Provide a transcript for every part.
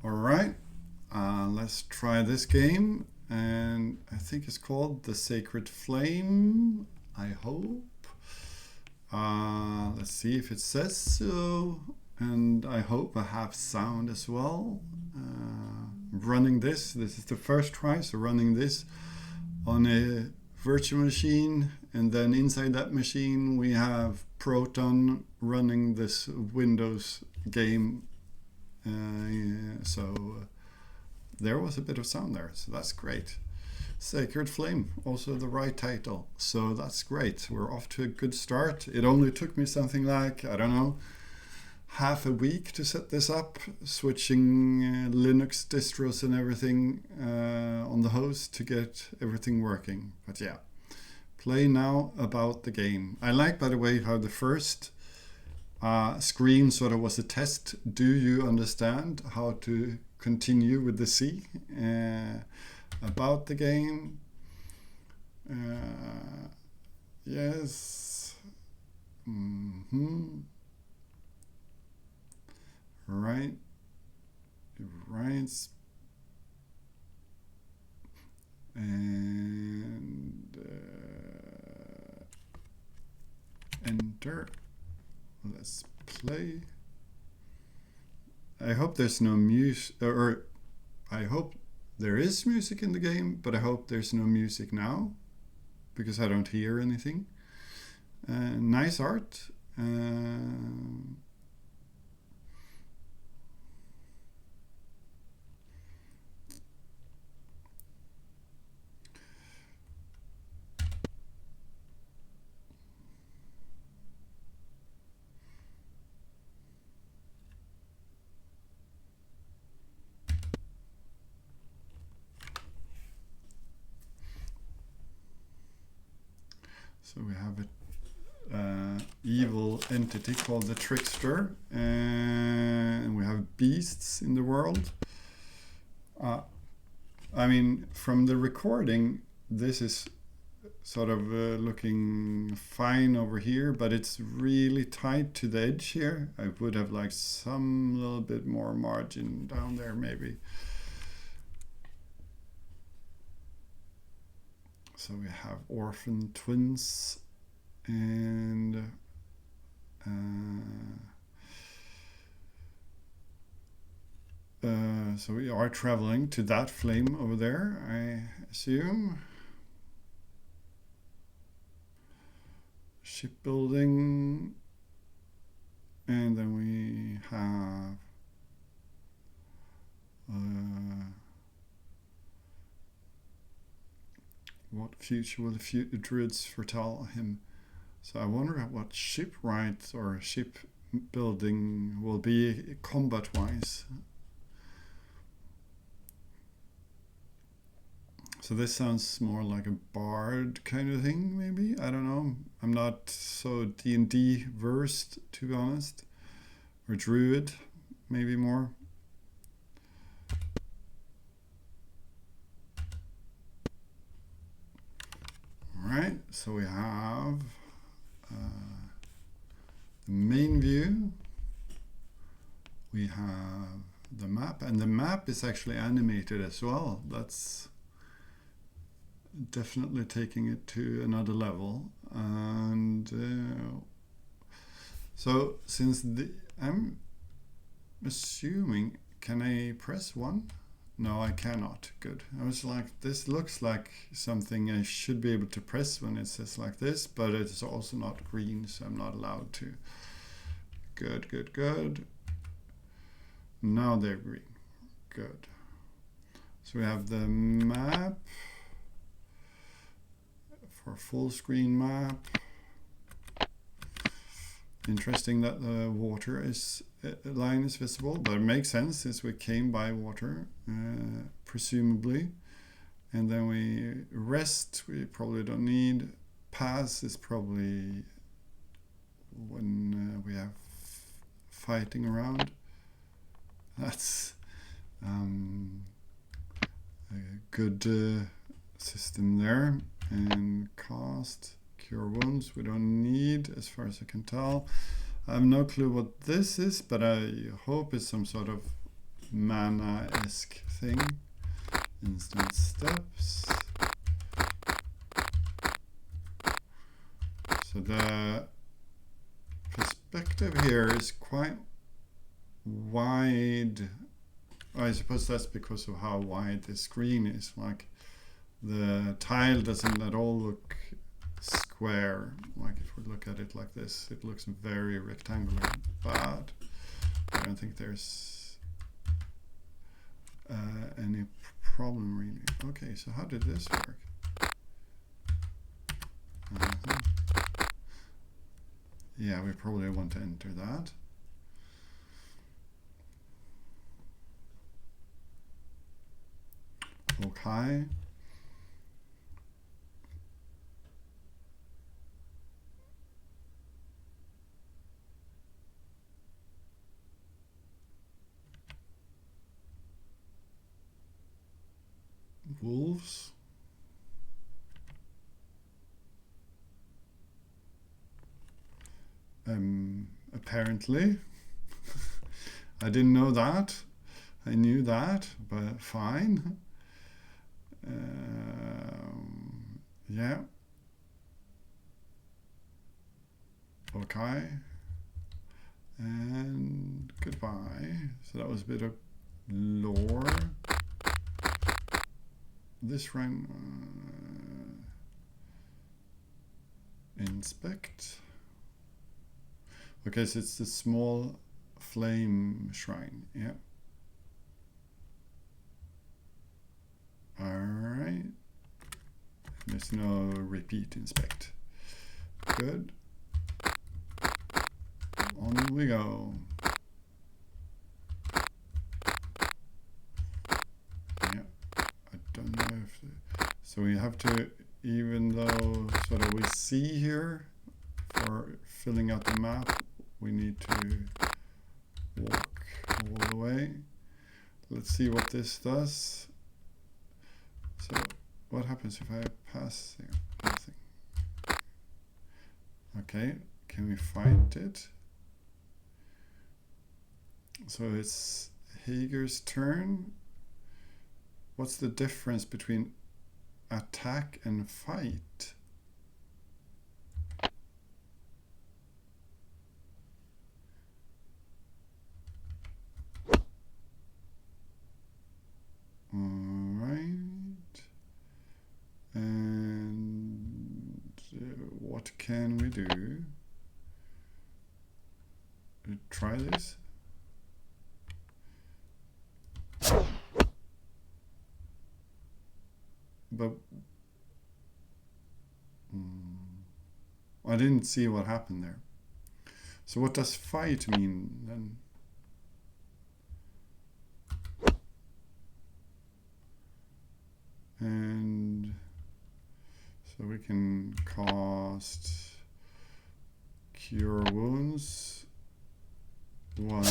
Alright, let's try this game, and I think it's called The Sacred Flame, I hope. Let's see if it says so, and I hope I have sound as well. Running this is the first try, so running this on a virtual machine, and then inside that machine we have Proton running this Windows game. So there was a bit of sound there, so that's great. Sacred Flame, also the right title, so that's great. We're off to a good start. It only took me something like, I don't know, half a week to set this up, switching Linux distros and everything on the host to get everything working. But yeah, play now about the game. I like, by the way, how the first screen sort of was a test. Do you understand how to continue with the C? About the game. Yes. Right. And enter. Let's play. I hope there's no music, or I hope there is music in the game, but I hope there's no music now, because I don't hear anything. Nice art. So we have an evil entity called the Trickster, and we have beasts in the world. I mean, from the recording, this is sort of looking fine over here, but it's really tight to the edge here. I would have liked some little bit more margin down there, maybe. So we have orphan twins, and so we are traveling to that flame over there, I assume. Shipbuilding, and then we have what future will the druids foretell him? So I wonder what shipwright or shipbuilding will be combat-wise. So this sounds more like a bard kind of thing, maybe? I don't know. I'm not so D&D versed, to be honest. Or druid, maybe more. Alright, so we have the main view. We have the map, and the map is actually animated as well. That's definitely taking it to another level. And so since I'm assuming, can I press 1? No, I cannot. Good. I was like, this looks like something I should be able to press when it says like this, but it's also not green, so I'm not allowed to. Good. Now they're green. Good. So we have the map for full screen map. Interesting that the water line is visible, but it makes sense since we came by water, presumably. And then we rest, we probably don't need. Pass is probably when we have fighting around. That's a good system there. And cast, cure wounds, we don't need as far as I can tell. I have no clue what this is, but I hope it's some sort of mana-esque thing. Instant steps. So the perspective here is quite wide. I suppose that's because of how wide the screen is. Like the tile doesn't at all look square. Like if we look at it like this, it looks very rectangular, but I don't think there's any problem really. Okay, so how did this work? Yeah, we probably want to enter that. Okay. Wolves. Apparently. I didn't know that. I knew that, but fine. Yeah. Okay. And goodbye. So that was a bit of lore. This ran inspect. Okay, so it's the small flame shrine. Yeah. All right. There's no repeat inspect. Good. On we go. Yeah. I don't know if so we have to, even though sort of we see here for filling out the map, we need to walk all the way. Let's see what this does. So what happens if I pass here? Nothing. Okay, can we fight it? So it's Hager's turn. What's the difference between attack and fight? What can we do? Try this. But I didn't see what happened there. So what does fight mean then? And so we can cast Cure Wounds 1.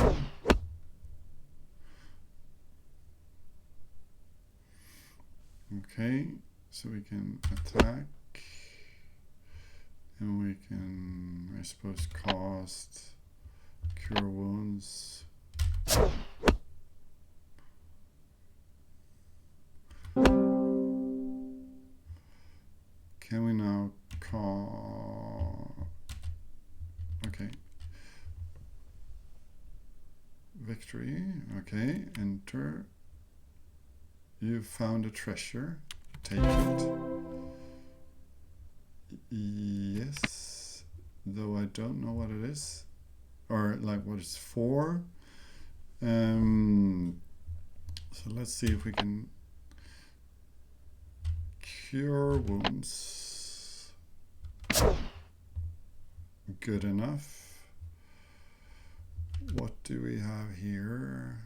Okay, so we can attack, and we can, I suppose, cast Cure Wounds. Can we now call? Okay. Victory. Okay. Enter. You found a treasure. Take it. Yes. Though I don't know what it is, or like what it's for. So let's see if we can cure wounds. Good enough. What do we have here?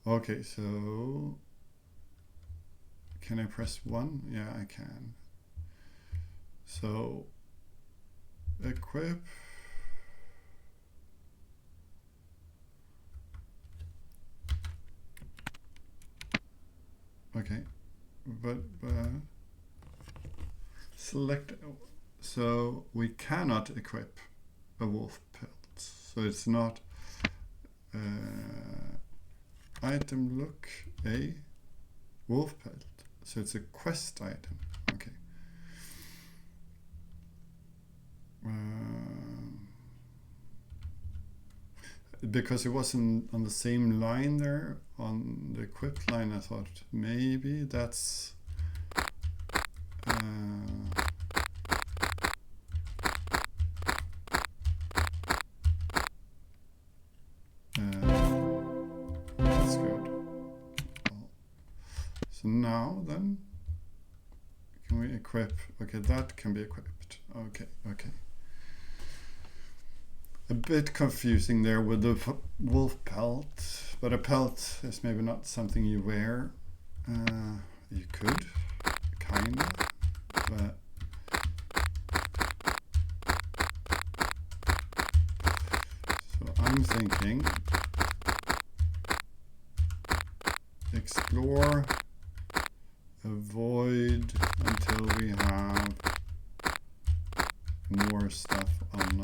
Okay, so can I press 1? Yeah, I can. So equip. Okay, but select. So we cannot equip a wolf pelt. So it's not item look a wolf pelt? So it's a quest item. Okay. Because it wasn't on the same line there on the equipped line, I thought maybe that's that's good. So now then, can we equip? Okay, that can be equipped. Okay, okay. A bit confusing there with the wolf pelt, but a pelt is maybe not something you wear. You could, kinda, but so I'm thinking explore, avoid until we have more stuff on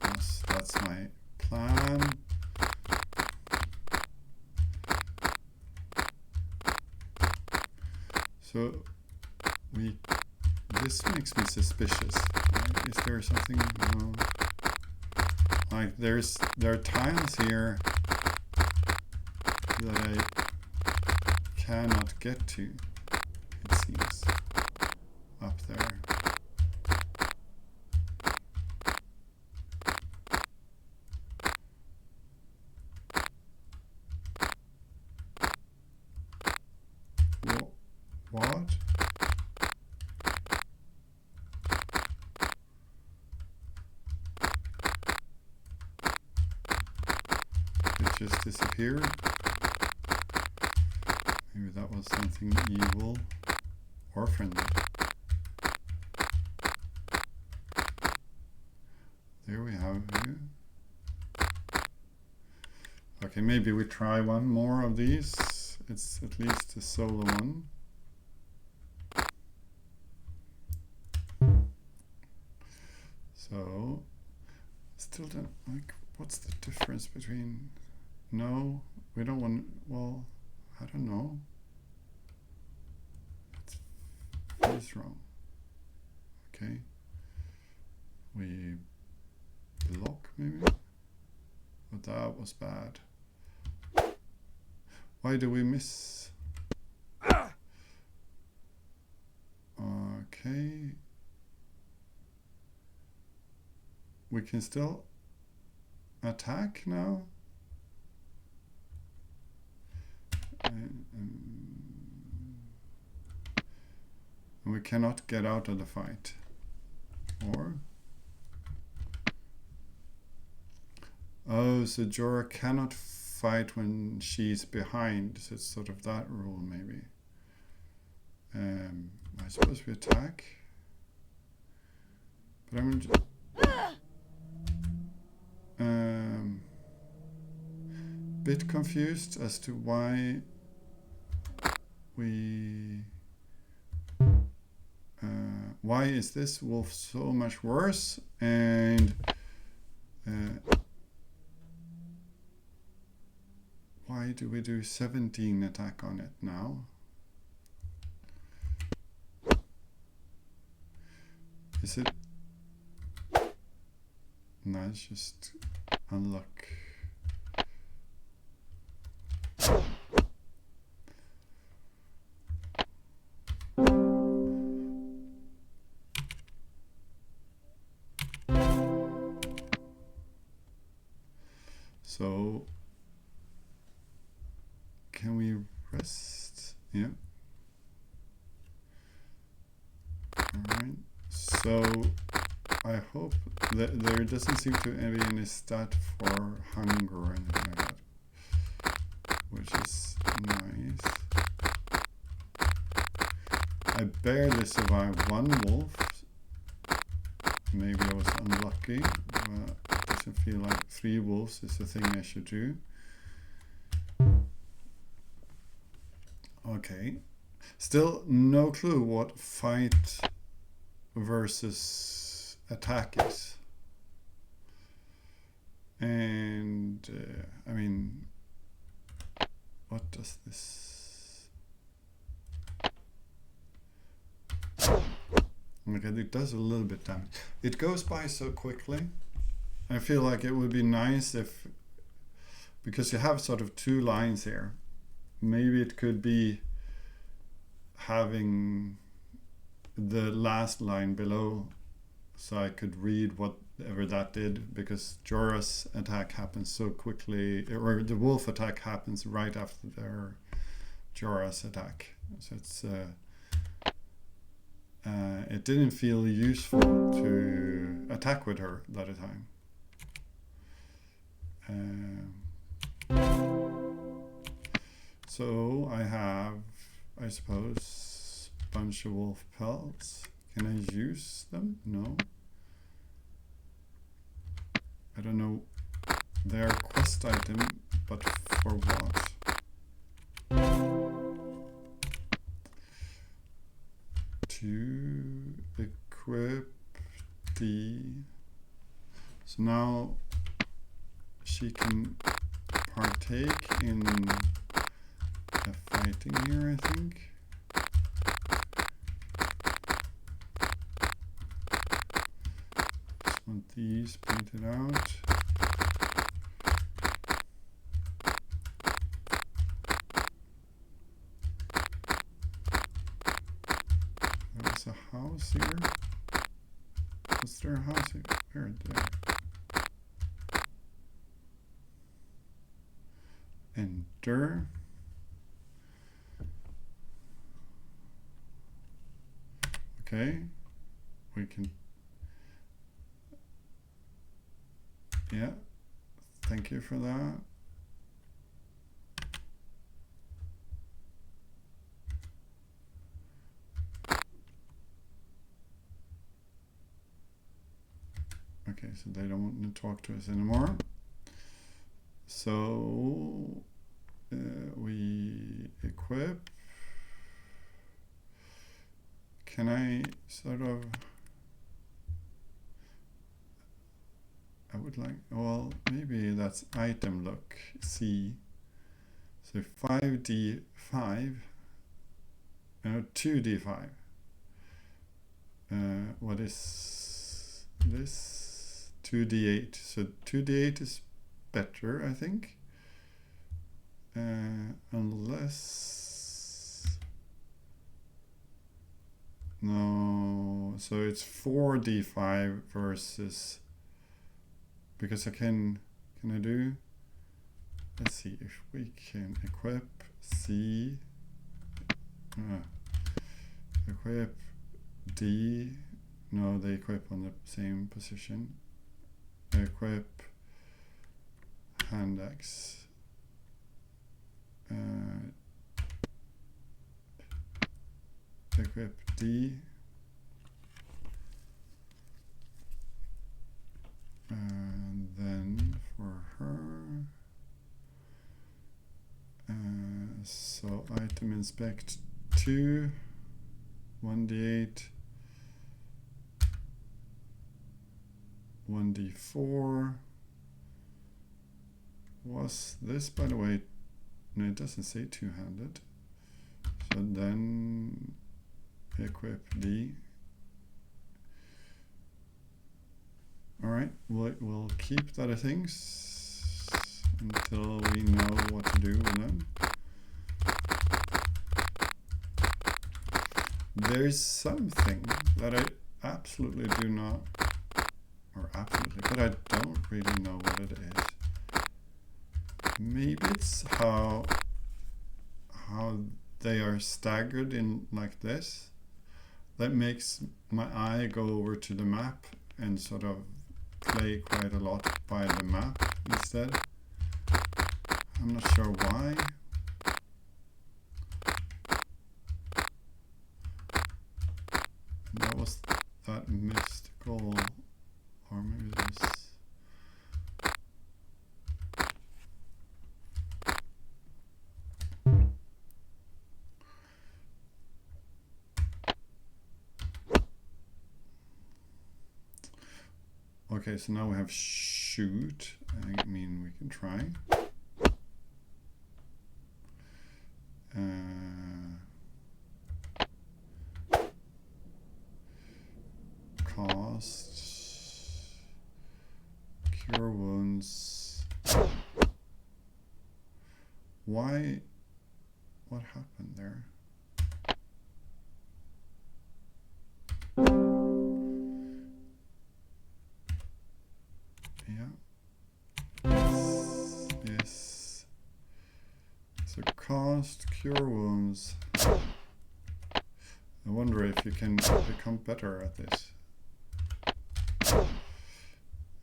us. That's my plan. So this makes me suspicious. Right? Is there something? No. Like there are tiles here that I cannot get to. It seems up there. What? It just disappeared. Maybe that was something evil or friendly. There we have you. Okay, maybe we try one more of these. It's at least a solo one. So, still don't like, what's the difference between, no, we don't want, well, I don't know. It is wrong. Okay. We block maybe? But that was bad. Why do we miss? Okay. We can still attack now. And we cannot get out of the fight. Or? Oh, so Jorah cannot fight when she's behind. So it's sort of that rule, maybe. I suppose we attack. But I'm just... bit confused as to why why is this wolf so much worse, and why do we do 17 attack on it now? Is it? No, it's just unlock. So, can we rest? Yeah. Alright. So, I hope that there doesn't seem to be any stat for hunger or anything like that, which is nice. I barely survived one wolf. Maybe I was unlucky, but it doesn't feel like 3 wolves is the thing I should do. Okay. Still no clue what fight versus attack is. And I mean, what does this? Okay, it does a little bit damage. It goes by so quickly. I feel like it would be nice if, because you have sort of two lines here, maybe it could be having the last line below so I could read whatever that did, because Jorah's attack happens so quickly, or the wolf attack happens right after their Jorah's attack. So it's it didn't feel useful to attack with her that time. So I have, I suppose, a bunch of wolf pelts. Can I use them? No. I don't know their quest item, but for what? To equip the... So now she can partake in the fighting here, I think. Just want these painted out. There's a house here. Was there a house here? Where? There. Enter. Okay, we can, yeah, thank you for that. Okay, so they don't want to talk to us anymore. So we equip. Can I sort of, I would like, well, maybe that's item look, C. So 5d5, no, 2d5. What is this? 2d8. So 2d8 is better, I think. Unless... No, so it's 4d5 versus, because I can I do, let's see if we can equip C, equip D, no, they equip on the same position, equip hand axe, equip D, and then for her, so item inspect 2, 1d8, 1d4. Was this, by the way, no, it doesn't say two-handed. So then equip D. Alright, we'll keep that, I think, until we know what to do with them. There's something that I absolutely do not, or absolutely, but I don't really know what it is. Maybe it's how they are staggered in like this. That makes my eye go over to the map and sort of play quite a lot by the map instead. I'm not sure why. That was that mystical, or maybe this. Okay, so now we have shoot. I mean, we can try. Cast, cure wounds. Why? What happened there? Yeah. Yes. So cast cure wounds. I wonder if you can become better at this.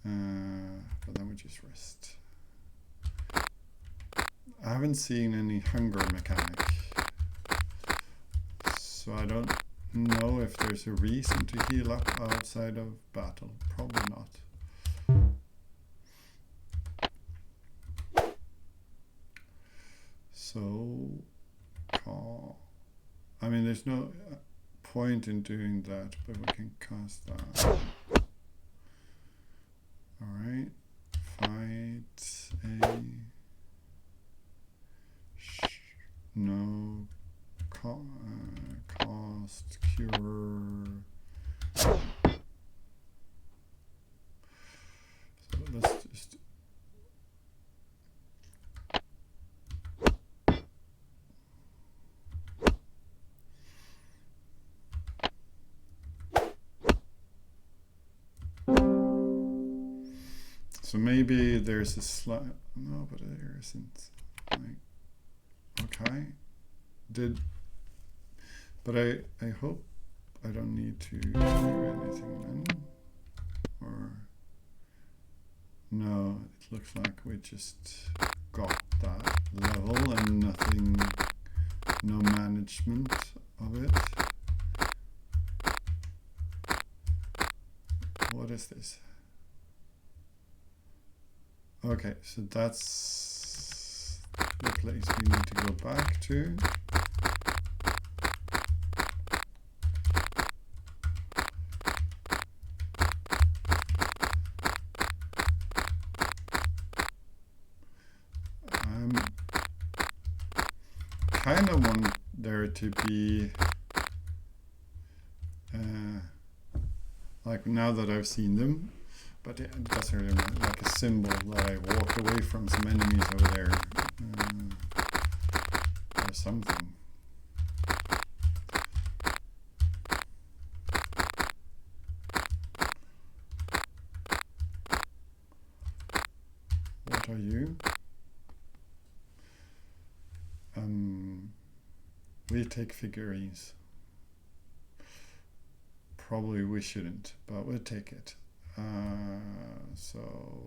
But then we just rest. I haven't seen any hunger mechanic, so I don't know if there's a reason to heal up outside of battle. Probably not. So, I mean, there's no point in doing that, but we can cast that. Alright, fight a... No, cast cure. So let's just... So maybe there's a slight... No, but there isn't. Okay. But I hope I don't need to do anything then. Or... No, it looks like we just got that level and nothing... No management of it. What is this? Okay, so that's the place we need to go back to. Kind of want there to be like now that I've seen them, but it doesn't really matter, like a symbol that I walked away from some enemies over there or something. What are you? We take figurines. Probably we shouldn't, but we'll take it. So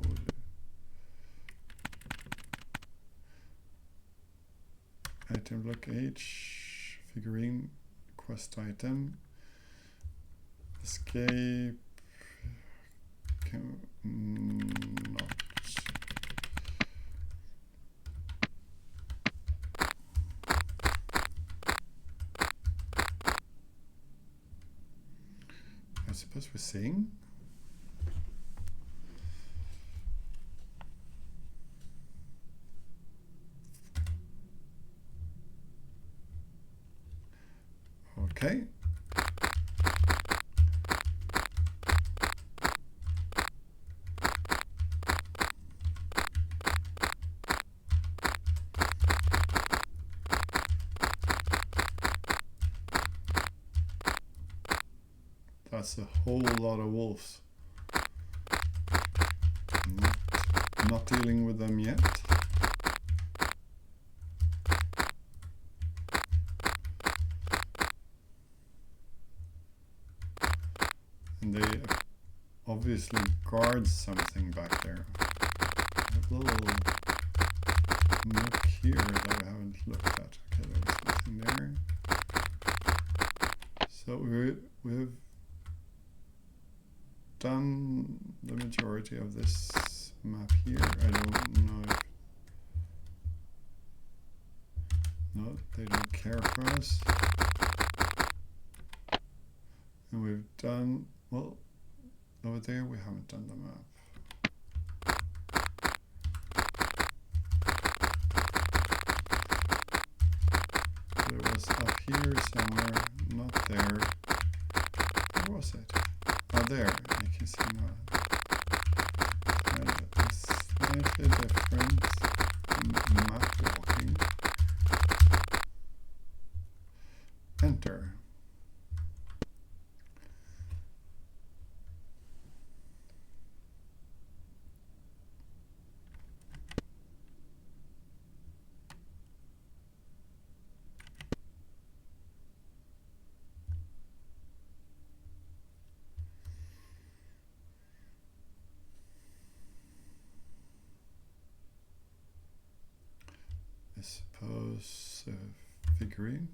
item block H, figurine, quest item, escape, not. I suppose we're seeing. Okay. That's a whole lot of wolves. Not dealing with them yet. And they obviously guard something back there. A little nook here that I haven't looked at. Okay, there's nothing there. So we've done the majority of this map here. I don't know if... No, they don't care for us. And we've done... Well, over there we haven't done the map. But it was up here somewhere, not there. Where was it? Oh, there, you can see now. It's slightly different in map walking. Enter. I suppose figurine.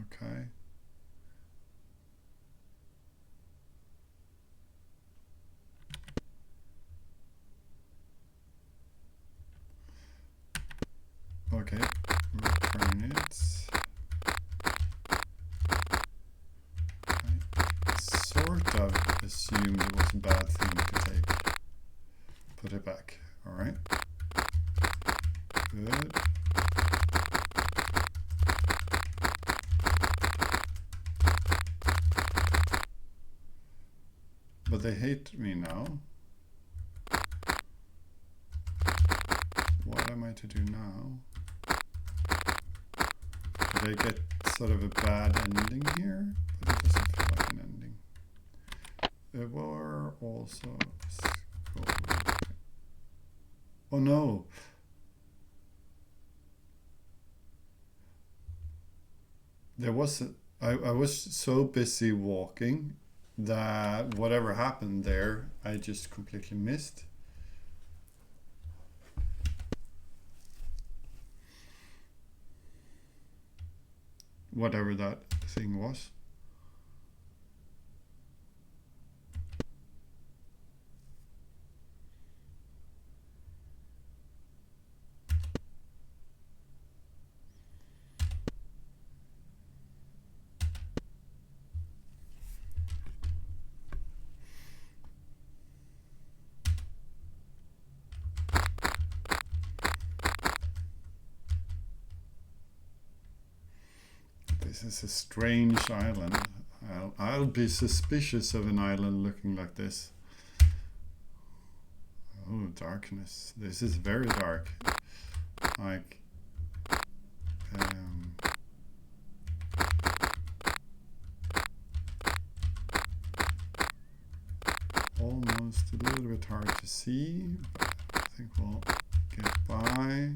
Okay. Okay, return it. I sort of assumed it was a bad thing to take. Put it back. All right. Good. But they hate me now. What am I to do now? Did I get sort of a bad ending here? But it doesn't feel like an ending. There were also... Oh no! There was I was so busy walking that whatever happened there, I just completely missed. Whatever that thing was. This is a strange island. I'll be suspicious of an island looking like this. Oh, darkness. This is very dark. Like, almost a little bit hard to see, but I think we'll get by.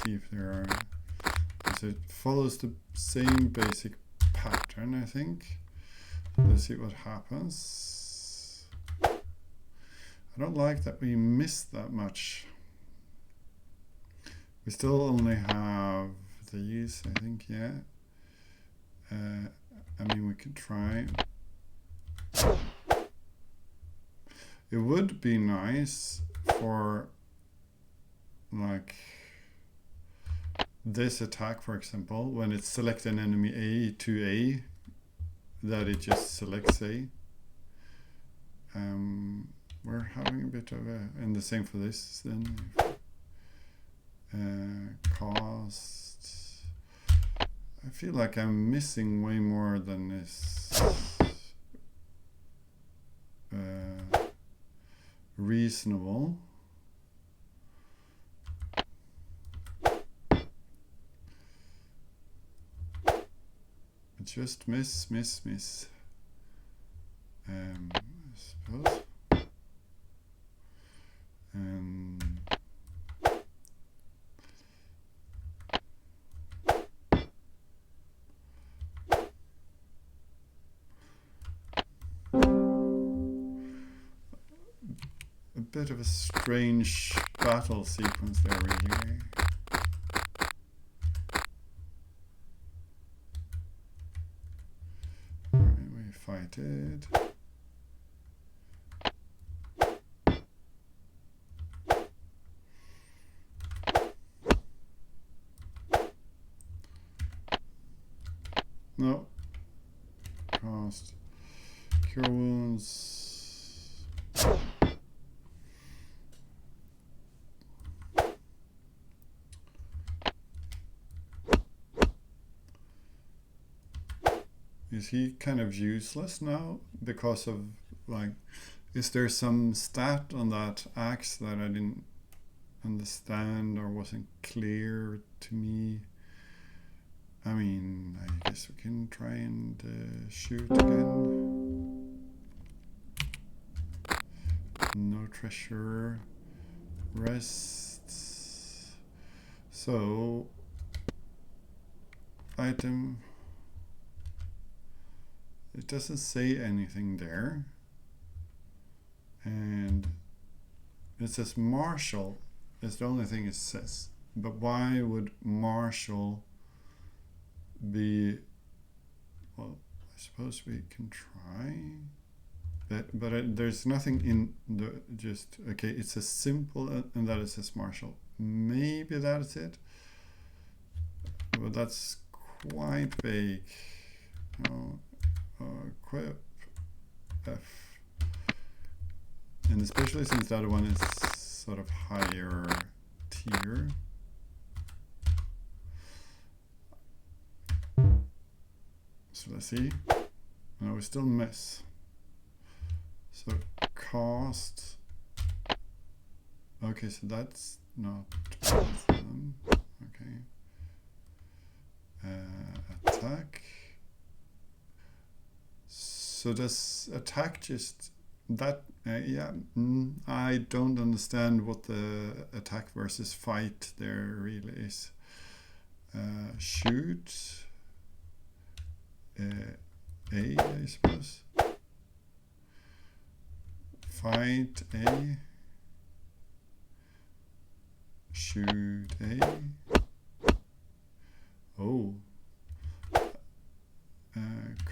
See if there are, because it follows the same basic pattern, I think. So let's see what happens. I don't like that we missed that much. We still only have these, I think, yeah. I mean, we could try. It would be nice for, like, this attack, for example, when it selects an enemy A to A, that it just selects A. We're having a bit of a, and the same for this then. Cost. I feel like I'm missing way more than is reasonable. Just miss. I suppose. A bit of a strange battle sequence there, really. Fight it. No. Cost. Cure wounds. is he kind of useless now because of, like, is there some stat on that axe that I didn't understand or wasn't clear to me? I mean, I guess we can try and shoot again. No treasure. Rests. So, item. It doesn't say anything there. And it says Marshall is the only thing it says. But why would Marshall be, well, I suppose we can try. But there's nothing in the, just, okay, it's a simple, and that it says Marshall. Maybe that's it. But that's quite vague. No, equip F. And especially since the other one is sort of higher tier. So let's see. No, we still miss. So cost. Okay, so that's not awesome. Okay. Attack. So does attack just that? Yeah, I don't understand what the attack versus fight there really is. Shoot. A, I suppose. Fight A. Shoot A. Oh.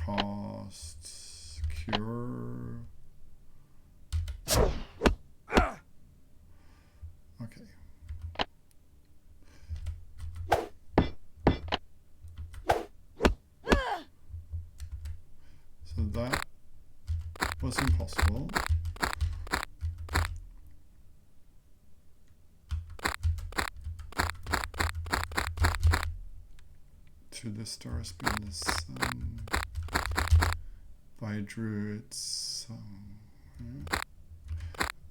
Cost. Cure. Okay. So that was impossible. To the stars be in the sun by Druid's song.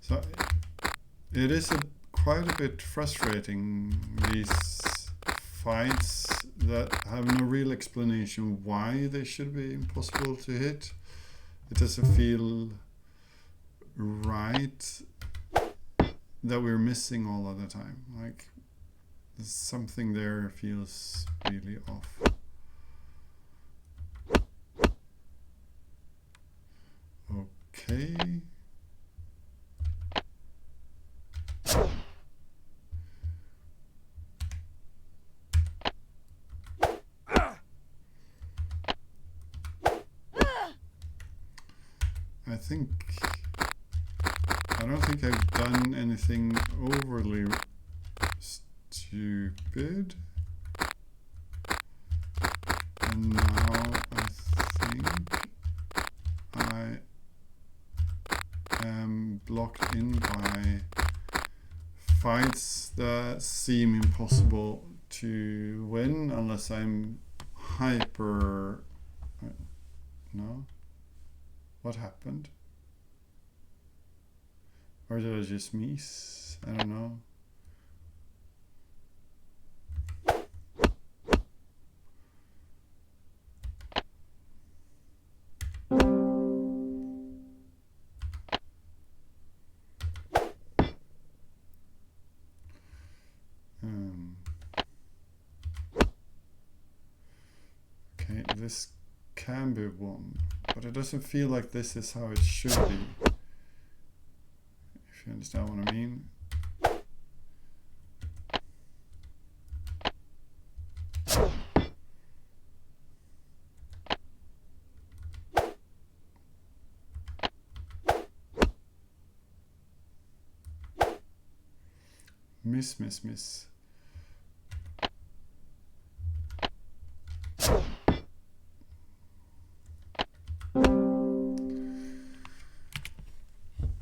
So it is quite a bit frustrating, these fights that have no real explanation why they should be impossible to hit. It doesn't feel right that we're missing all of the time. Like, something there feels really off. Okay. I don't think I've done anything overly stupid. And now I think I am blocked in by fights that seem impossible to win unless I'm hyper... No? What happened? Or did I just miss? I don't know. Okay, this can be won, but it doesn't feel like this is how it should be. If you understand what I mean. Miss.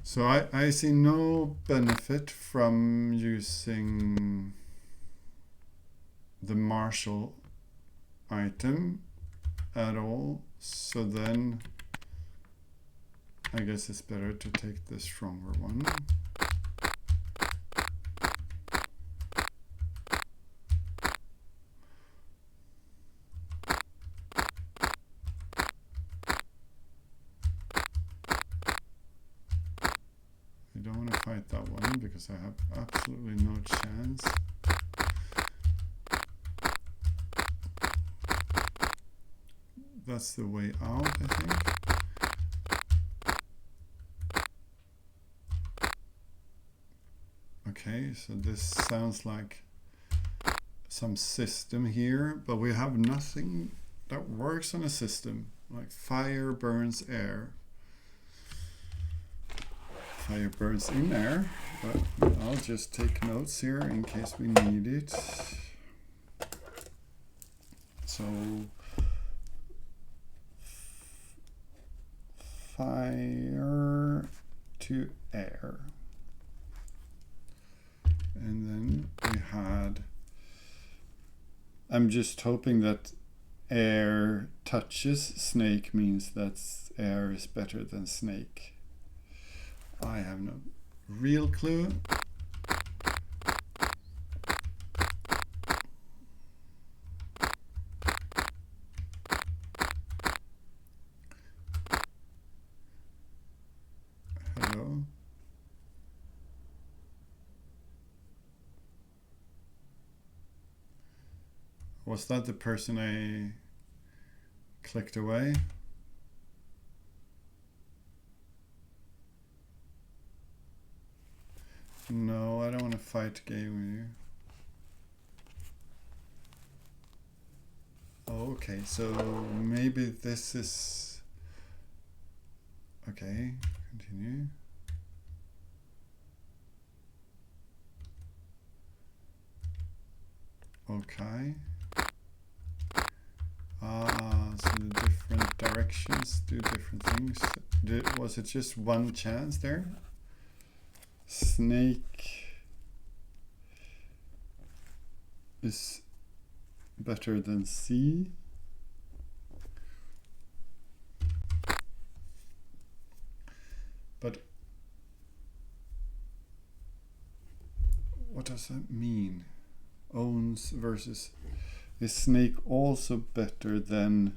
So I see no benefit from using the Marshall item at all. So then I guess it's better to take the stronger one. I don't want to fight that one because I have absolutely no chance. That's the way out, I think. Okay, so this sounds like some system here, but we have nothing that works on a system. Like fire burns air. Fire burns in air, but I'll just take notes here in case we need it. So fire to air. And then we had, I'm just hoping that air touches snake means that air is better than snake. I have no real clue. Hello? Was that the person I clicked away? No, I don't want to fight game with you. Okay, so maybe this is... Okay, continue. Okay. So the different directions do different things. Was it just one chance there? Snake is better than C. But what does that mean? Owns versus... Is snake also better than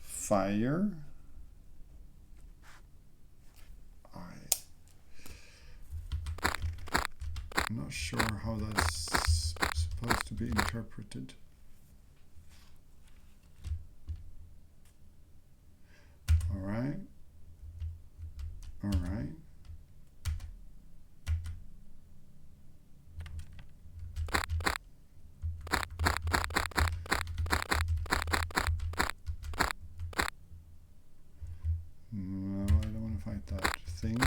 fire? I'm not sure how that's supposed to be interpreted. All right. All right. No, I don't want to fight that thing.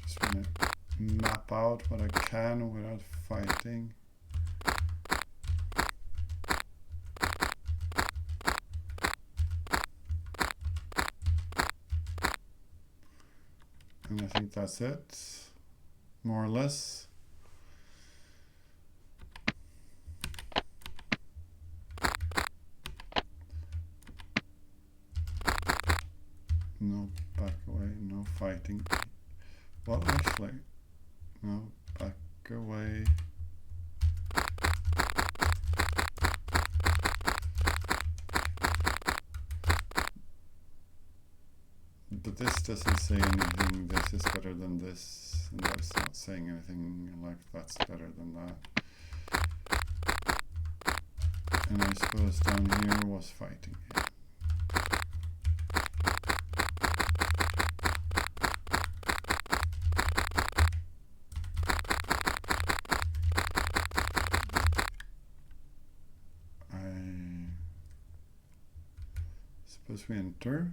Just want to map out what I can without fighting. And I think that's it, more or less. No back away, no fighting. Well, actually, no back away. But this doesn't say anything, this is better than this, and that's not saying anything like that's better than that. And I suppose down here was fighting. I suppose we enter.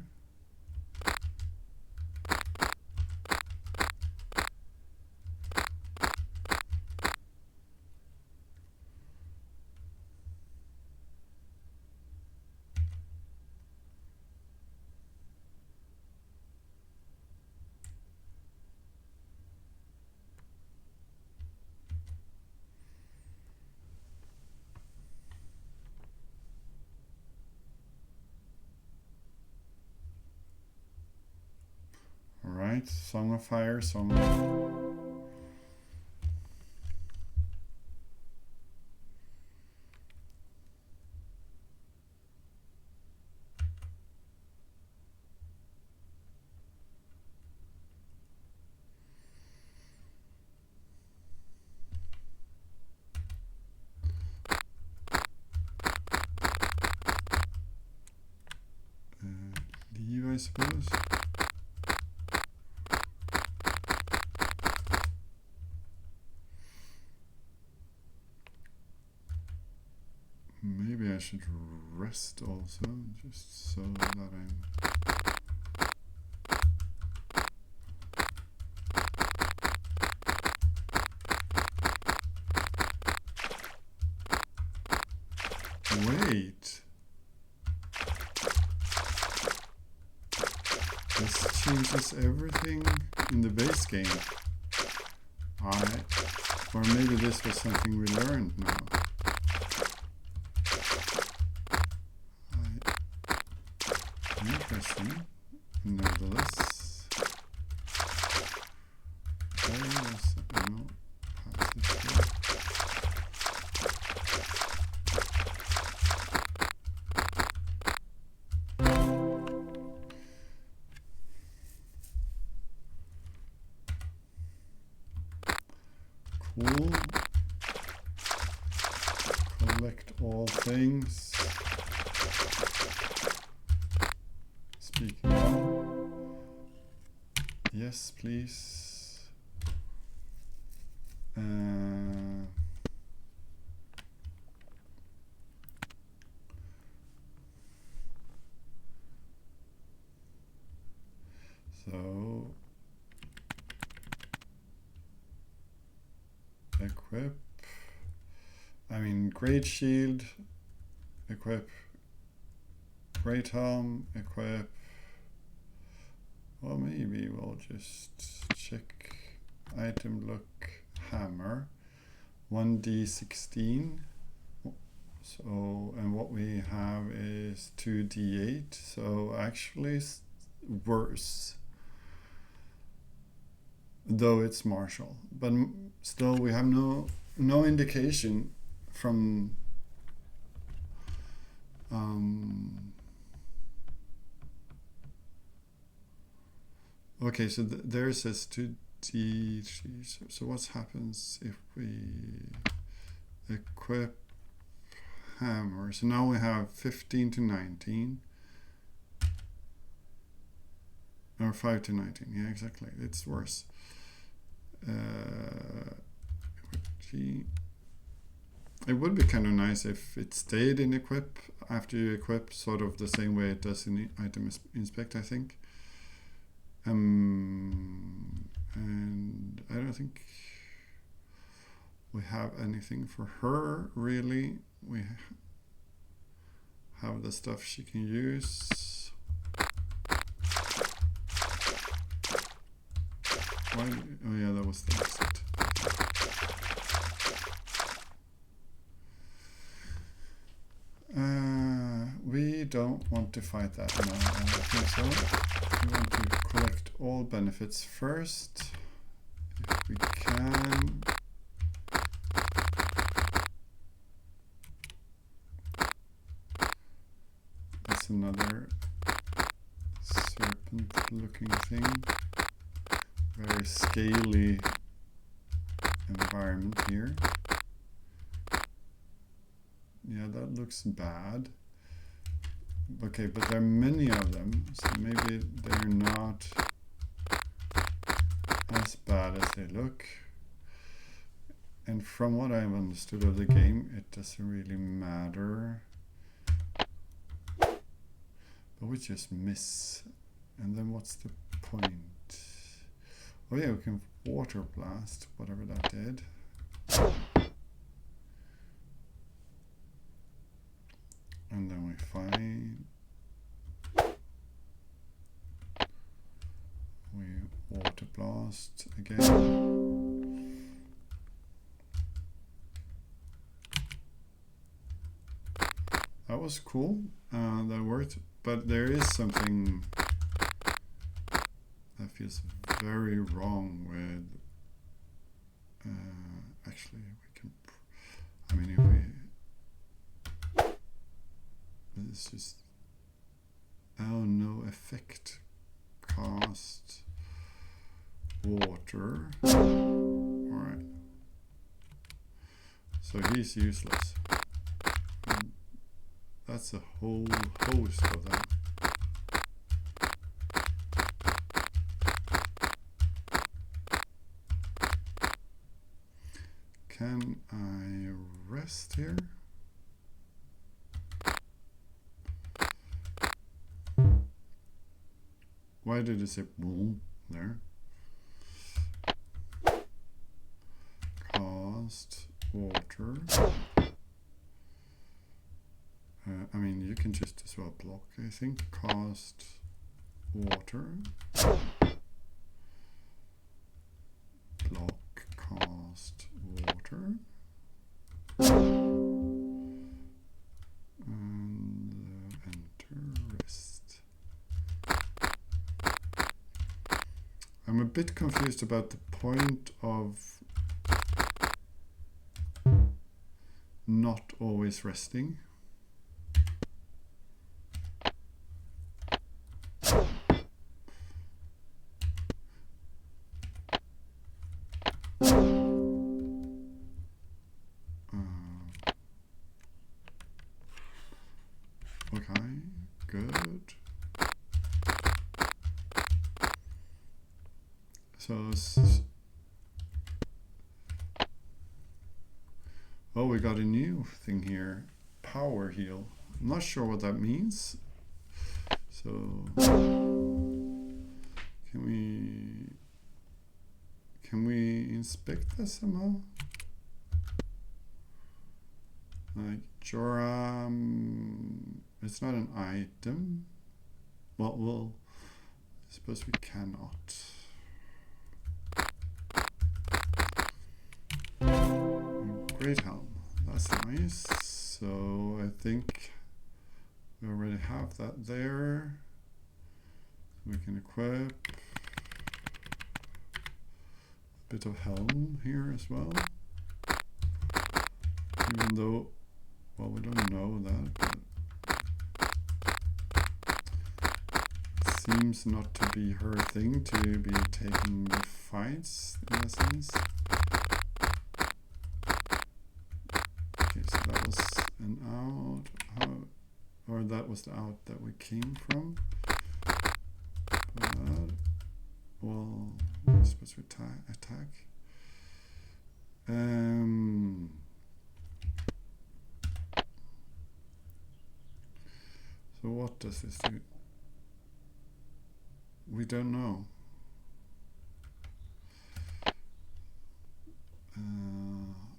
right? Song of Fire, Song of... leave, I suppose. Maybe I should rest also, just so that I'm... Wait. This changes everything in the base game. Or maybe this was something we learned now. Interesting. Nevertheless. There was no passage here. Cool. Collect all things. Speaking of, yes, please. So equip. I mean, Great Shield. Equip. Great Helm. Equip. Well, maybe we'll just check item look hammer 1d16. So, and what we have is 2d8. So actually worse, though it's martial. But still, we have no indication from okay, so there it says 2d3. So what happens if we equip hammer? So now we have 15 to 19. Or 5 to 19. Yeah, exactly. It's worse. G. It would be kind of nice if it stayed in equip after you equip, sort of the same way it does in item inspect, I think. And I don't think we have anything for her really. We have the stuff she can use. Why? Oh yeah, that was the exit. We don't want to fight that now, I don't think so. We want to collect all benefits first, if we can. That's another serpent looking thing. Very scaly environment here. Yeah, that looks bad. Okay, but there are many of them, so maybe they're not as bad as they look. And from what I've understood of the game, it doesn't really matter. But we just miss. And then what's the point? Oh yeah, we can water blast, whatever that did. And then we find, we water blast again. That was cool, that worked, but there is something that feels very wrong with. Actually, we can. I mean, if we. It's just. Oh, no effect. Cast water. Alright. So he's useless. And that's a whole host of them. Can I rest here? Why did it say boom there? Cast water. I mean, you can just as well block, I think. Cast water. Block, cast water. And enter rest. I'm a bit confused about the point of not always resting. Okay, good. So, oh, we got a new thing here. Power heal. I'm not sure what that means. So, can we inspect this somehow? Like Joram, it's not an item. Well, I suppose we cannot. Great helm, that's nice. So I think we already have that there. We can equip a bit of helm here as well. Even though, well, we don't know that, but it seems not to be her thing to be taking the fights in a sense. Okay, so that was an out, or that was the out that we came from. But, well, we're supposed to attack. So what does this do? We don't know.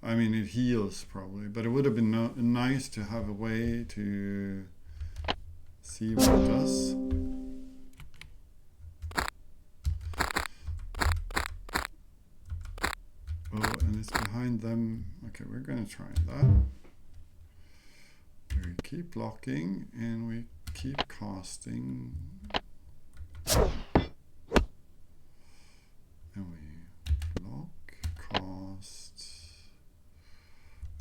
I mean, it heals probably, but it would have been nice to have a way to see what it does. Oh, and it's behind them. Okay, we're going to try that. We keep blocking and we keep casting. And we block, cast,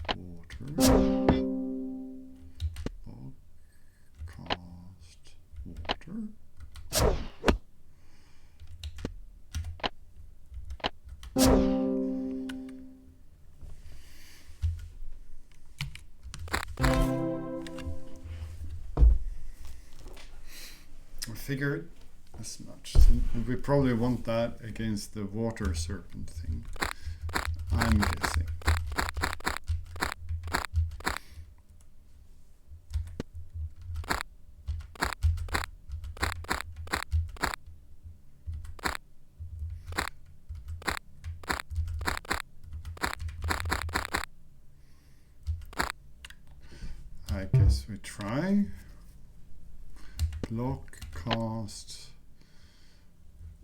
water, block, cast, water. I figured as much. We probably want that against the water serpent thing, I'm guessing. I guess we try. Block, cast,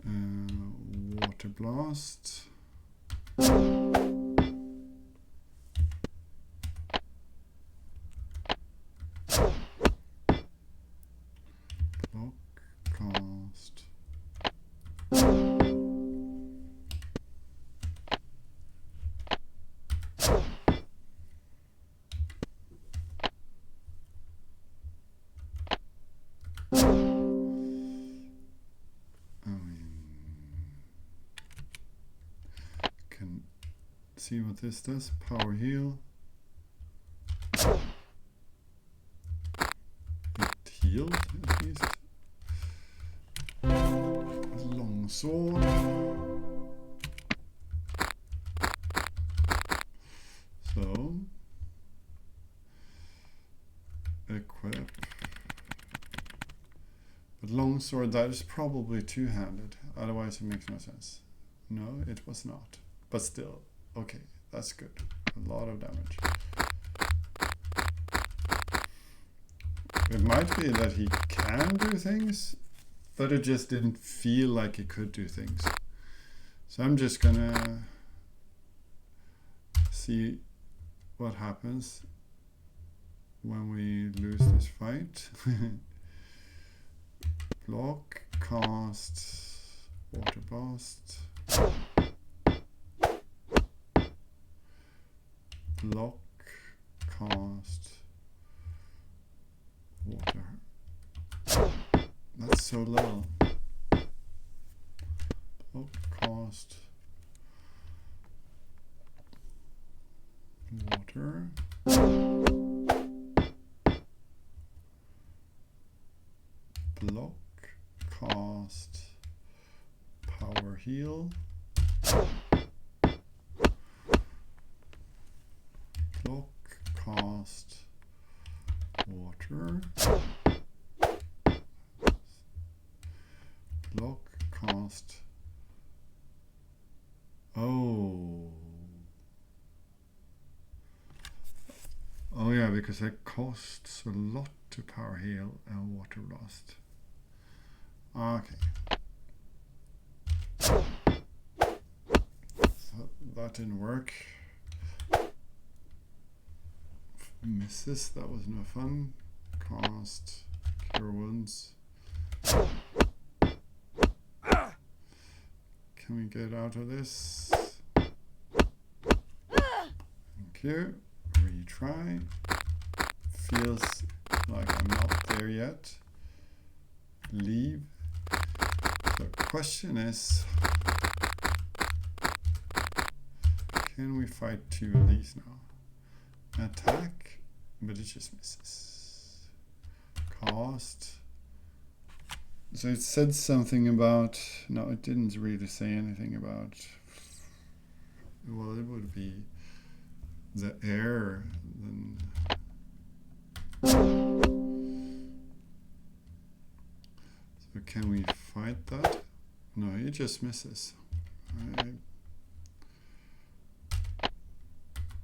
water blast. Block, cast. Let's see what this does. Power heal. It healed at least. Long sword. So equip. But longsword, that is probably two-handed. Otherwise it makes no sense. No, it was not. But still, okay, that's good. A lot of damage. It might be that he can do things, but it just didn't feel like he could do things. So I'm just gonna see what happens when we lose this fight. Block, cast, water blast. Block, cast, water. That's so little. Block, cast, water. Block, cast, power heal. Block, cast, water. Block, cast. Oh. Oh yeah, because that costs a lot to power heal and water blast. Okay. So that didn't work. Misses, that was no fun. Cast, cure wounds. Can we get out of this? Thank you. Retry. Feels like I'm not there yet. Leave. The question is, can we fight two of these now? Attack, but it just misses. Cast. So it said something about, no, it didn't really say anything about, well, it would be the air. Then so can we fight that? No, it just misses.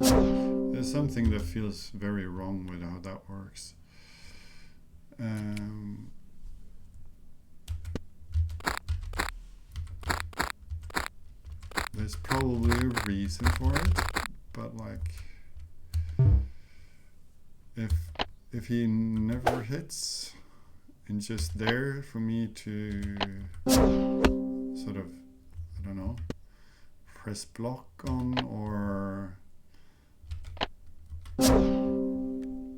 There's something that feels very wrong with how that works. There's probably a reason for it, but like if he never hits and just there for me to sort of, I don't know, press block on or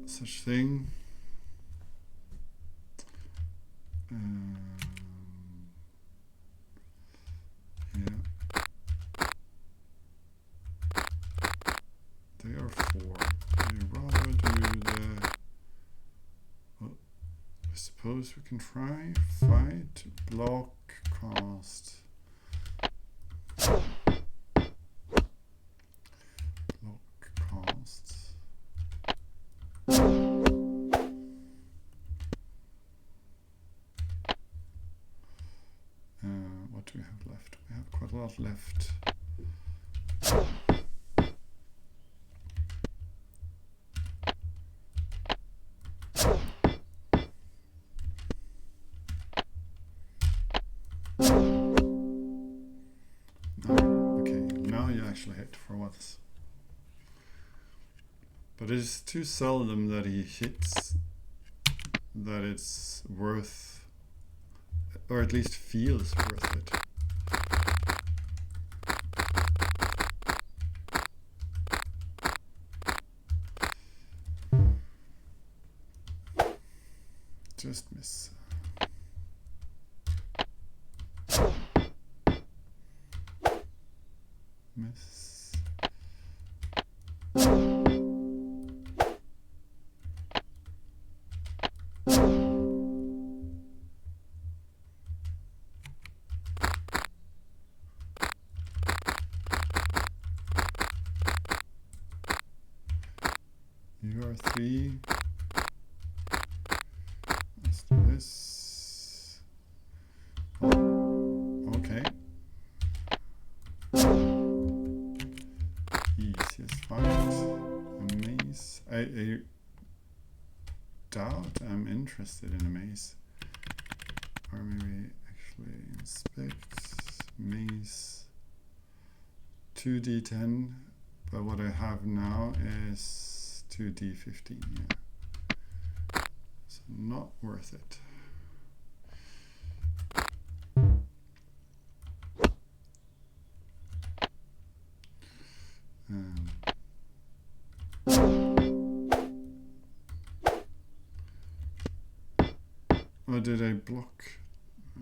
such thing. Yeah. They are four. I'd rather do the, well, I suppose we can try fight, block, cast. Block, cast. What do we have left? We have quite a lot left. Okay, now you actually hit for once. But it's too seldom that he hits that it's worth, or at least feels worth it. Just miss. Miss. UR3. Let's do this. Oh, okay. Easiest fight. Amaze. I doubt I'm interested in Amaze. Or maybe actually inspect Maze 2D10, but what I have now is 2D15, yeah. So not worth it. Or did I block?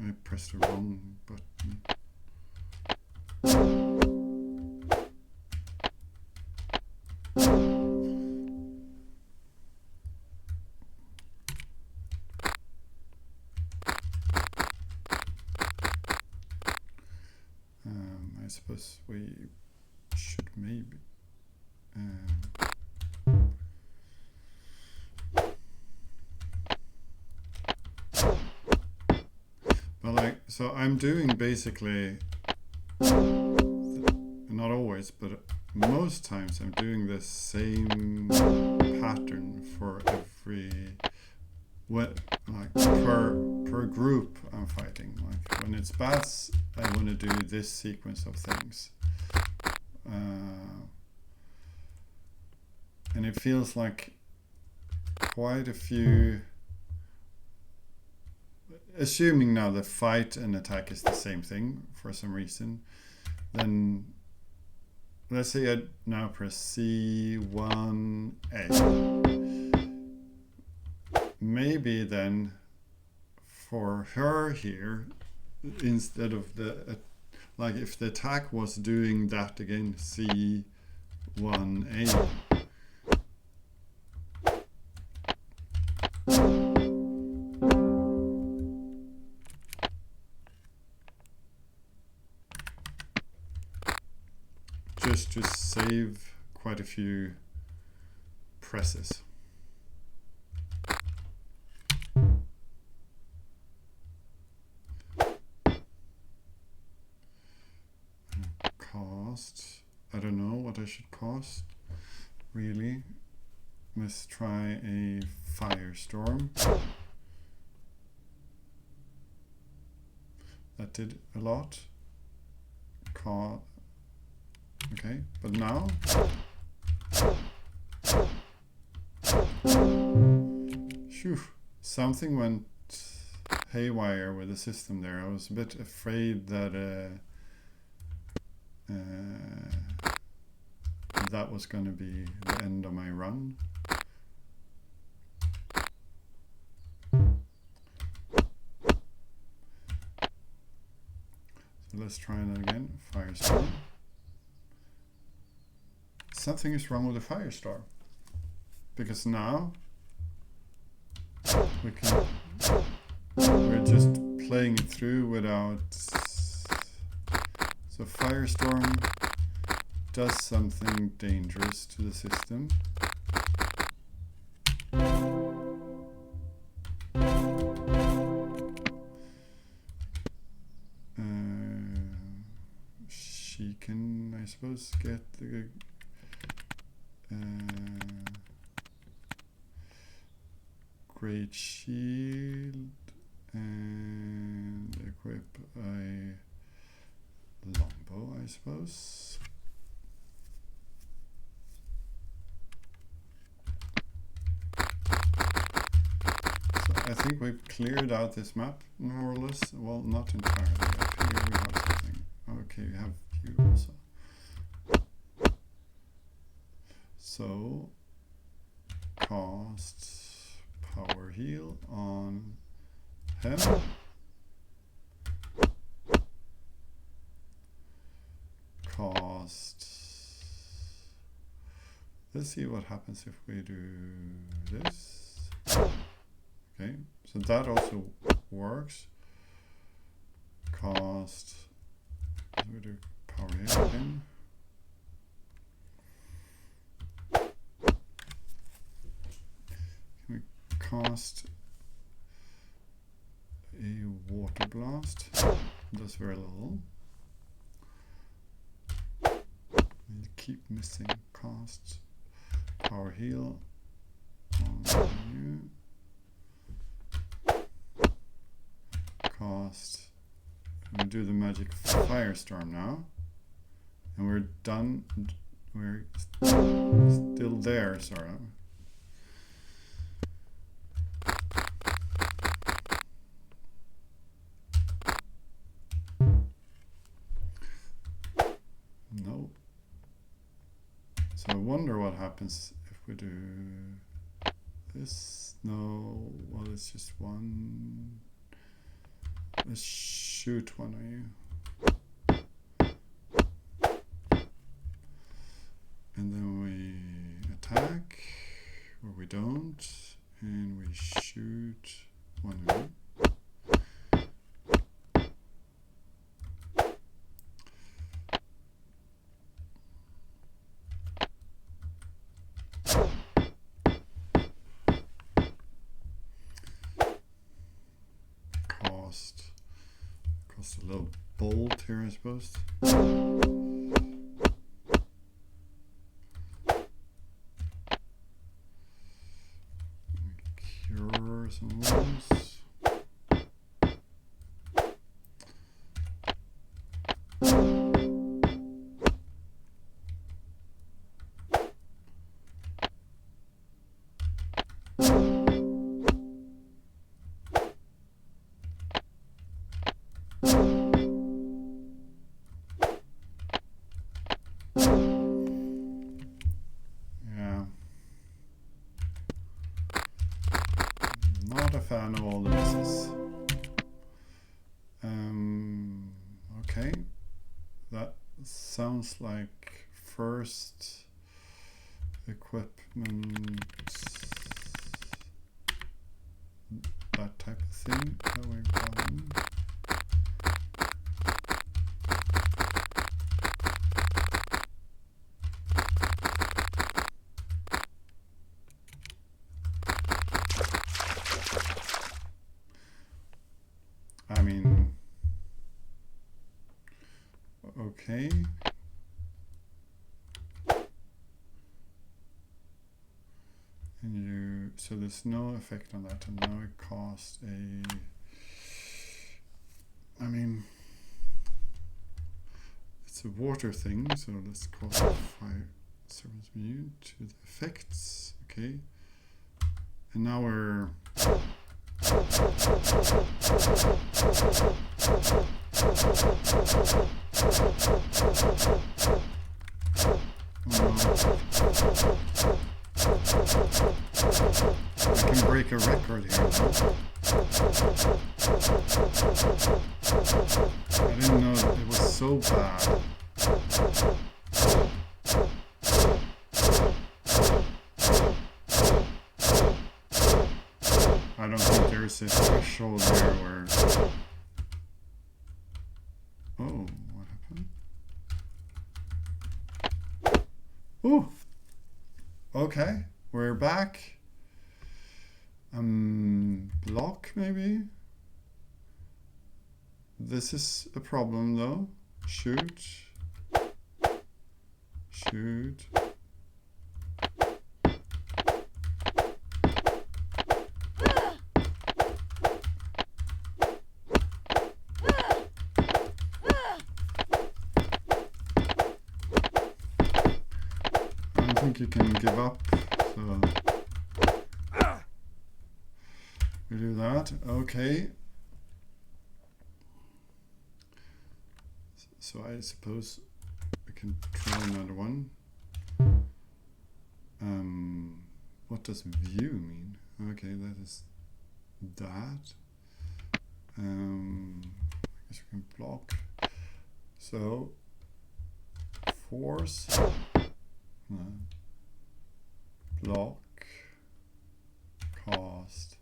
I pressed the wrong button. I suppose we should maybe so I'm doing basically, not always, but most times I'm doing the same pattern for every, per group I'm fighting. Like when it's bats, I want to do this sequence of things. And it feels like quite a few, assuming now that fight and attack is the same thing for some reason, then let's say I now press C1A. Maybe then for her here, instead of the, like if the attack was doing that again, C1A. Just to save quite a few presses. Cost, I don't know what I should cost, really. Let's try a firestorm. That did a lot. Okay, but now phew, something went haywire with the system there. I was a bit afraid that that was going to be the end of my run. So let's try that again. Firestorm. Something is wrong with the Firestorm, because now we're just playing it through without. So Firestorm does something dangerous to the system. She can, I suppose, get the Great Shield and equip a longbow, I suppose. So I think we've cleared out this map more or less. Well, not entirely. Up here we have something. Okay, we have you also. So cast power heal on him. Cast Let's see what happens if we do this. Okay, so that also works. Cast. We do power here again. Can we cast a water blast? Does very little. We keep missing casts. Power heal on you. Cast. We do the magic firestorm now, and we're done. We're still there, sort of. No. So I wonder what happens if we do this. No. Well, it's just one. Let's shoot one of you. And then we attack, or we don't, and we shoot one of you. Cost a little bolt here, I suppose. Cure some wounds. Fan of all the misses. Okay, that sounds like first equipment, that type of thing that we've gotten. I mean, okay. And you, so there's no effect on that, and now it costs a, I mean, it's a water thing, so let's cost 5 servants immune to the effects, okay. And now we're I can break a record here. I didn't know it was so bad. I don't think there's a threshold there where... Oh, what happened? Oh! Okay, we're back. Block maybe? This is a problem though. Shoot. Shoot. I don't think you can give up, so we do that. Okay. So I suppose we can try another one. What does view mean? Okay, that is that. I guess we can block. So force. No. block, cast,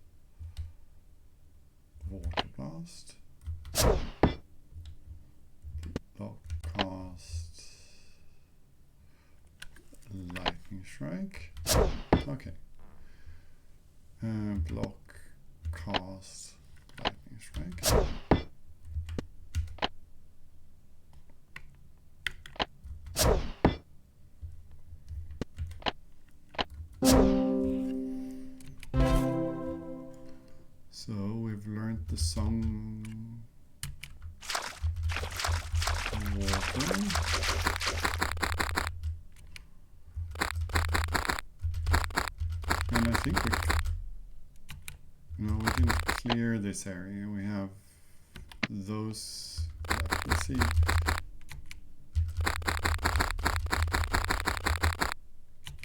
water blast, block, cast, lightning strike. Okay. Block, cast, lightning strike. So we've learned the song Water. And I think we didn't clear this area. We have those left. Let's see.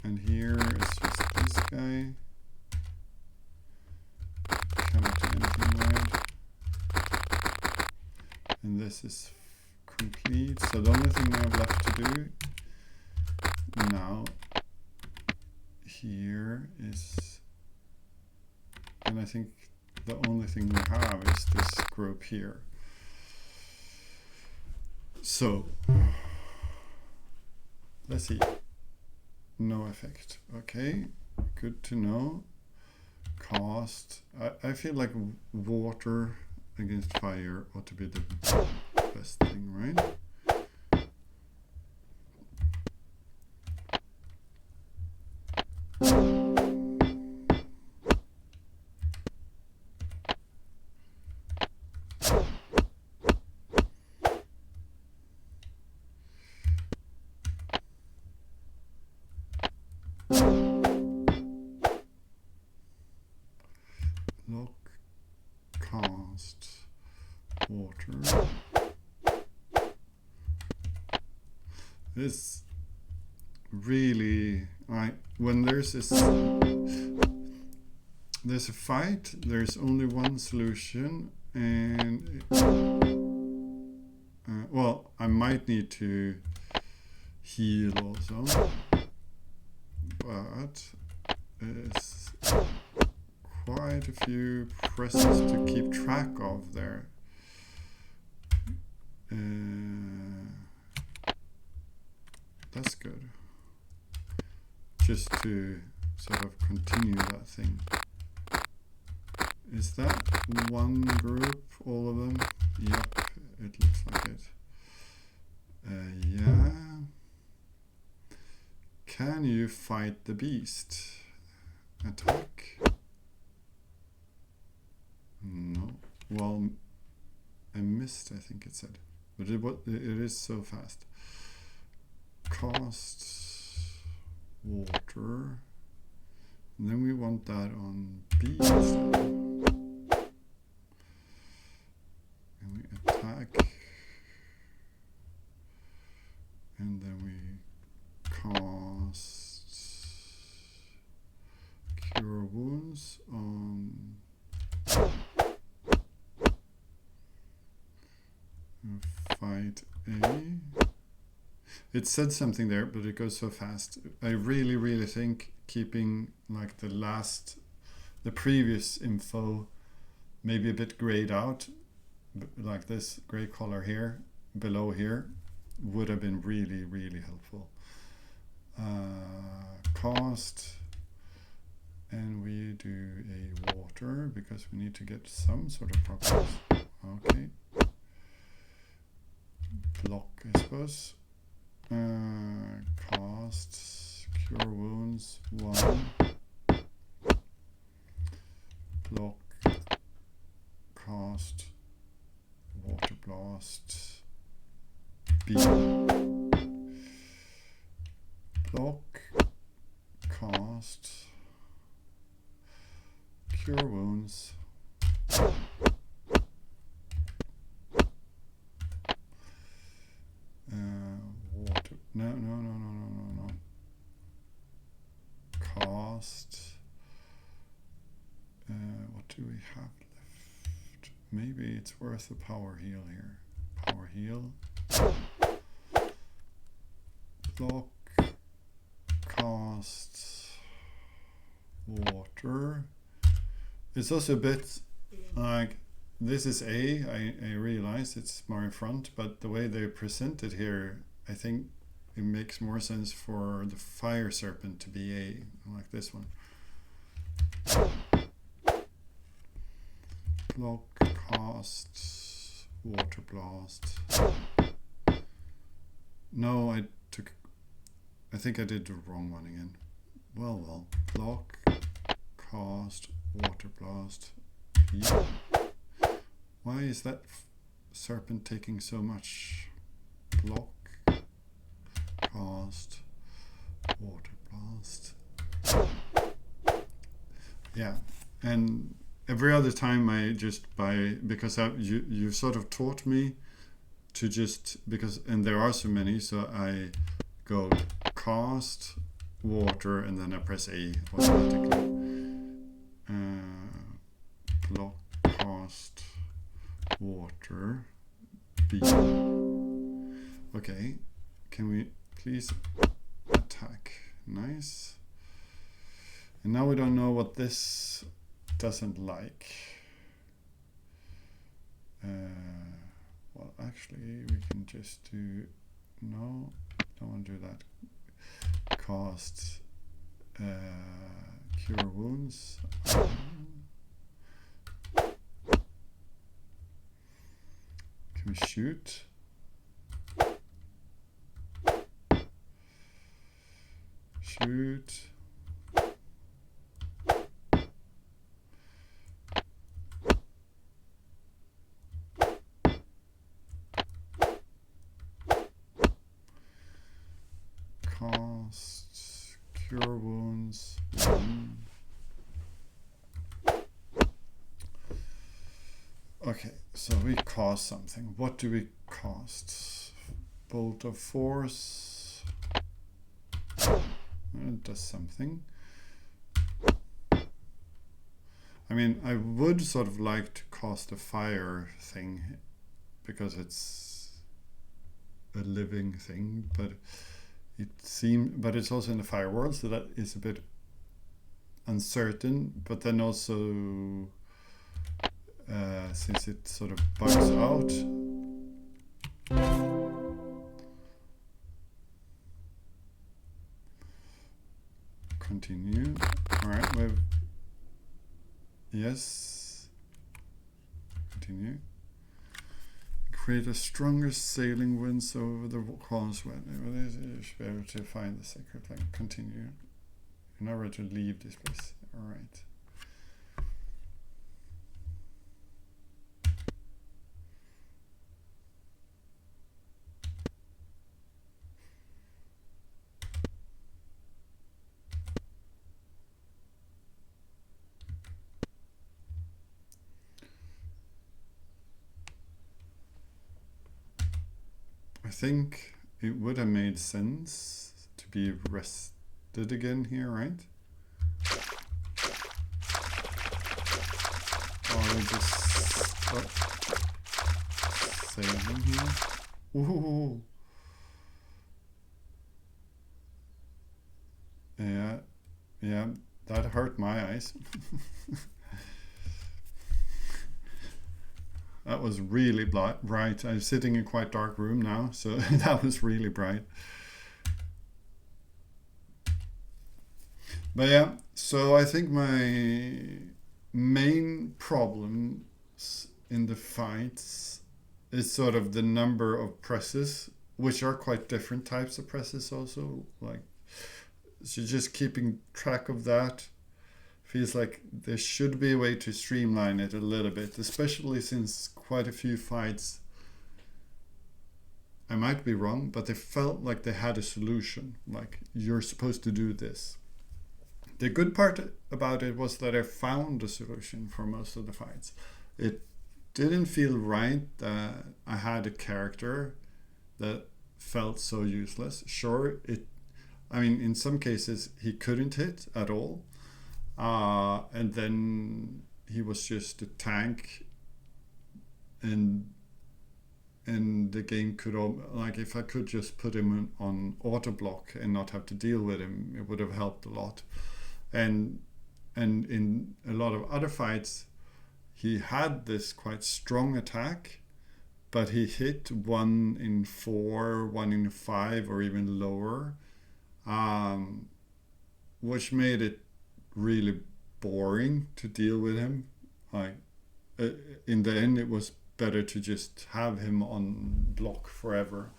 And here is just this guy. Cannot do anything right. And this is complete. So the only thing we have left to do now here is, and I think the only thing we have is this group here. So let's see. No effect. Okay, good to know. Cast. I feel like water against fire ought to be the best thing, right? Lock, cast, water. This really, when there's a fight, there's only one solution, and well, I might need to heal also, but it's quite a few presses to keep track of there. That's good. Just to sort of continue that thing. Is that one group, all of them? Yep, it looks like it. Yeah. Can you fight the beast? Attack? No. Well, I missed, I think it said. But it is so fast. Cast water. And then we want that on B instead. And we attack. And then we cast Cure Wounds on fight A. It said something there, but it goes so fast. I really think keeping like the previous info maybe a bit grayed out, like this gray color here, below here, would have been really helpful. Cast, and we do a water because we need to get some sort of properties. Okay. Block, I suppose. Cast, Cure Wounds 1. Block, cast, Water Blast B. Block, cast, Cure Wounds. Water. No. Cast. What do we have left? Maybe it's worth a power heal here. Power heal. Block. Cast. water. It's also a bit like this is I realize it's more in front, but the way they present it here, I think it makes more sense for the fire serpent to be A, like this one. Block, cast, water blast. No, I think I did the wrong one again. Well, block, cast, water blast, P. Why is that serpent taking so much? Block, cast, water blast. Yeah, and every other time I just because you sort of taught me to just and there are so many, so I go cast, water, and then I press A automatically. Block, cast, water, B. Okay, can we please attack? Nice. And now we don't know what this doesn't like. Well, actually, we can just do... No, don't want to do that. Cast Cure Wounds. Can we shoot? Shoot. Cast Cure Wounds 1. Okay, so we cast something. What do we cast? Bolt of Force. It does something. I mean, I would sort of like to cast a fire thing because it's a living thing, but it's also in the fire world, so that is a bit uncertain. But then also, since it sort of bugs out, continue. All right, yes, continue. Create a stronger sailing winds over the causeway. You should be able to find the sacred link. Continue. You're now ready to leave this place. All right. I think it would have made sense to be rested again here, right? Or we just saving here. Ooh. Yeah, that hurt my eyes. That was really bright. I'm sitting in a quite dark room now, so that was really bright. But yeah, so I think my main problems in the fights is sort of the number of presses, which are quite different types of presses also. Like, so just keeping track of that feels like there should be a way to streamline it a little bit, especially since quite a few fights, I might be wrong, but they felt like they had a solution, like you're supposed to do this. The good part about it was that I found a solution for most of the fights. It didn't feel right that I had a character that felt so useless. Sure, in some cases he couldn't hit at all. And then he was just a tank, and the game could, like, if I could just put him on auto block and not have to deal with him, it would have helped a lot. And and in a lot of other fights, he had this quite strong attack, but he hit 1 in 4, 1 in 5, or even lower, um, which made it really boring to deal with him. Like in the end, it was better to just have him on block forever.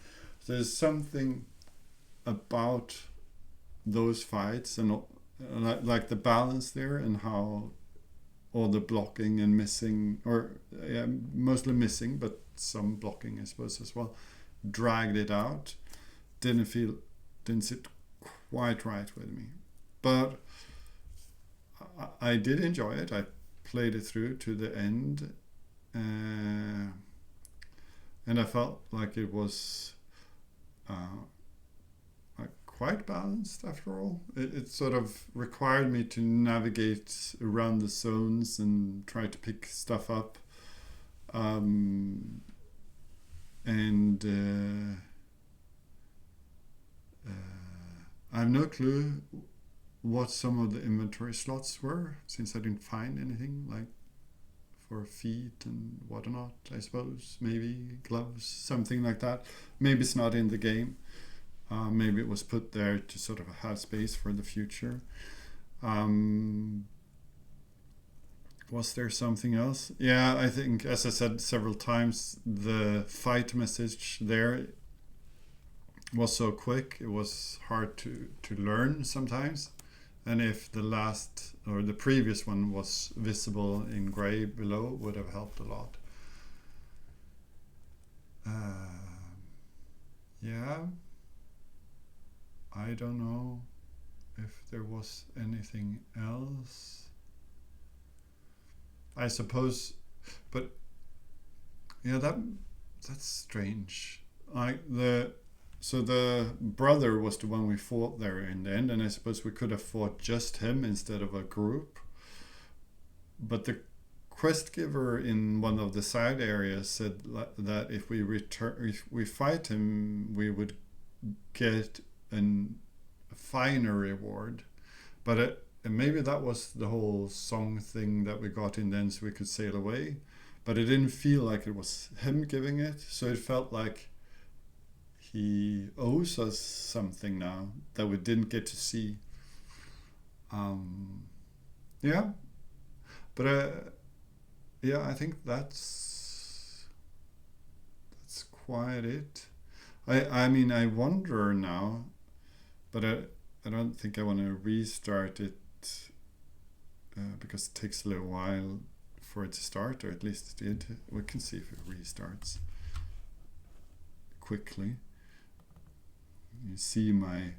There's something about those fights and like the balance there, and how all the blocking and missing, or yeah, mostly missing, but some blocking I suppose as well, dragged it out. Didn't sit quite right with me, but I did enjoy it. I played it through to the end, and I felt like it was quite balanced after all. It sort of required me to navigate around the zones and try to pick stuff up, and I have no clue what some of the inventory slots were, since I didn't find anything like for feet and whatnot. I suppose maybe gloves, something like that. Maybe it's not in the game. Maybe it was put there to sort of have space for the future. Was there something else? Yeah, I think, as I said several times, the fight message there was so quick, it was hard to learn sometimes. And if the last or the previous one was visible in gray below, it would have helped a lot. Yeah, I don't know if there was anything else. I suppose, but yeah, that's strange. So the brother was the one we fought there in the end, and I suppose we could have fought just him instead of a group. But the quest giver in one of the side areas said that if we fight him, we would get a finer reward. But maybe that was the whole song thing that we got in then, so we could sail away. But it didn't feel like it was him giving it, so it felt like he owes us something now that we didn't get to see. Yeah, but yeah, I think that's quite it. I mean, I wonder now, but I don't think I want to restart it because it takes a little while for it to start, or at least it did. We can see if it restarts quickly. You see my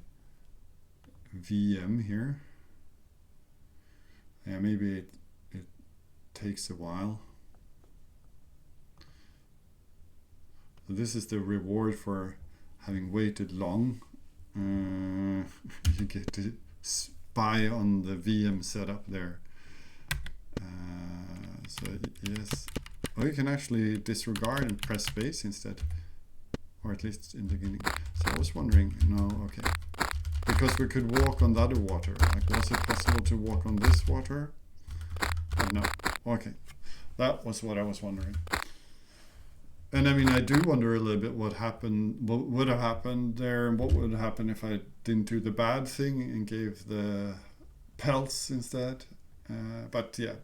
VM here. Yeah, maybe it takes a while. So this is the reward for having waited long. You get to spy on the VM setup there. So yes, or you can actually disregard and press space instead, or at least in the beginning. So I was wondering, no, okay, because we could walk on the other water. Like, was it possible to walk on this water? No. Okay, that was what I was wondering. And I mean, I do wonder a little bit what would have happened there, and what would happen if I didn't do the bad thing and gave the pelts instead. But yeah,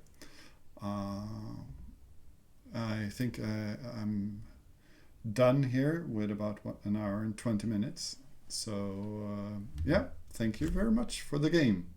I think I'm done here with about 1 hour and 20 minutes. So yeah, thank you very much for the game.